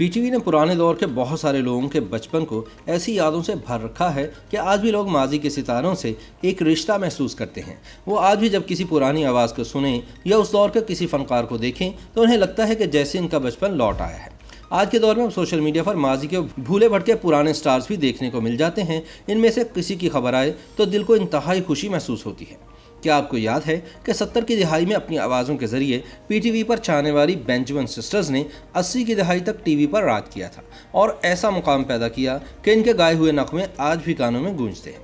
PTV ने पुराने दौर के बहुत सारे लोगों के बचपन को ऐसी यादों से भर रखा है कि आज भी लोग माजी के सितारों से एक रिश्ता महसूस करते हैं। वो आज भी जब किसी पुरानी आवाज़ को सुनें या उस दौर के किसी फनकार को देखें तो उन्हें लगता है कि जैसे इनका बचपन लौट आया है। आज के दौर में सोशल मीडिया पर माजी के भूले भटके पुराने स्टार्स भी देखने को मिल जाते हैं। इनमें से किसी की खबर आए तो दिल को इंतहाई खुशी महसूस होती है। क्या आपको याद है कि 70 की दहाई में अपनी आवाज़ों के जरिए पीटीवी पर छाने वाली बेंजामिन सिस्टर्स ने 80 की दहाई तक टीवी पर राज किया था और ऐसा मुकाम पैदा किया कि इनके गाए हुए नगमे आज भी कानों में गूंजते हैं।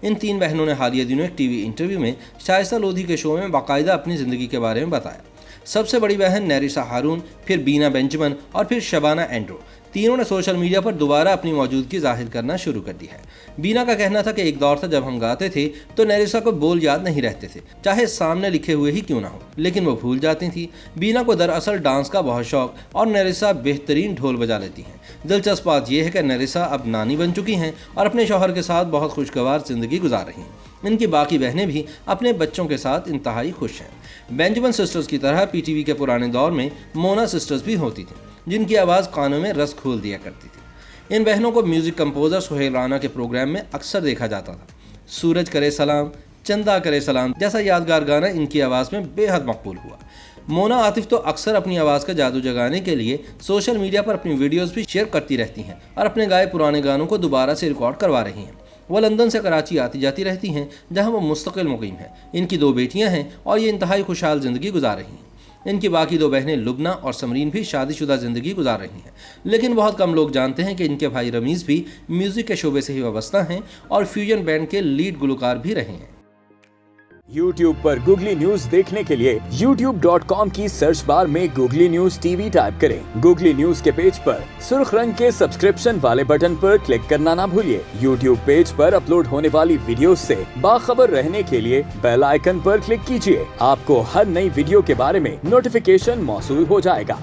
इन तीन बहनों ने हालिया दिनों एक टीवी इंटरव्यू में शाइस्ता लोधी के शो में बाकायदा अपनी ज़िंदगी के बारे में बताया। सबसे बड़ी बहन नेरिसा हारून, फिर बीना बेंजामिन और फिर शबाना एंड्रू, तीनों ने सोशल मीडिया पर दोबारा अपनी मौजूदगी जाहिर करना शुरू कर दी है। बीना का कहना था कि एक दौर था जब हम गाते थे तो नेरिसा को बोल याद नहीं रहते थे, चाहे सामने लिखे हुए ही क्यों ना हो, लेकिन वो भूल जाती थी। बीना को दरअसल डांस का बहुत शौक और नेरिसा बेहतरीन ढोल बजा लेती हैं। दिलचस्प बात यह है कि नेरिसा अब नानी बन चुकी हैं और अपने शौहर के साथ बहुत खुशगवार जिंदगी गुजार रही हैं। इनकी बाकी बहनें भी अपने बच्चों के साथ इंतहाई खुश हैं। बेंजामिन सिस्टर्स की तरह पीटीवी के पुराने दौर में मोना सिस्टर्स भी होती थीं, जिनकी आवाज़ कानों में रस घोल दिया करती थी। इन बहनों को म्यूज़िक कंपोज़र सुहेल राना के प्रोग्राम में अक्सर देखा जाता था। सूरज करे सलाम, चंदा करे सलाम जैसा यादगार गाना इनकी आवाज़ में बेहद मकबूल हुआ। मोना आतिफ तो अक्सर अपनी आवाज़ का जादू जगाने के लिए सोशल मीडिया पर अपनी वीडियोज़ भी शेयर करती रहती हैं और अपने गाए पुराने गानों को दोबारा से रिकॉर्ड करवा रही हैं। वह लंदन से कराची आती जाती रहती हैं, जहां वो मुस्तकिल मुकीम हैं। इनकी 2 बेटियां हैं और ये इंतहाई खुशहाल ज़िंदगी गुजार रही हैं। इनकी बाकी 2 बहनें लुबना और समरीन भी शादीशुदा ज़िंदगी गुजार रही हैं, लेकिन बहुत कम लोग जानते हैं कि इनके भाई रमीज़ भी म्यूज़िक के शोबे से ही वाबस्ता हैं और फ्यूजन बैंड के लीड गुलकार भी रहे हैं। YouTube पर गूगली न्यूज देखने के लिए youtube.com की सर्च बार में गूगली न्यूज टीवी टाइप करें। गूगली न्यूज के पेज पर सुर्ख रंग के सब्सक्रिप्शन वाले बटन पर क्लिक करना ना भूलिए। YouTube पेज पर अपलोड होने वाली वीडियोस से बाखबर रहने के लिए बेल आइकन पर क्लिक कीजिए। आपको हर नई वीडियो के बारे में नोटिफिकेशन मौसूल हो जाएगा।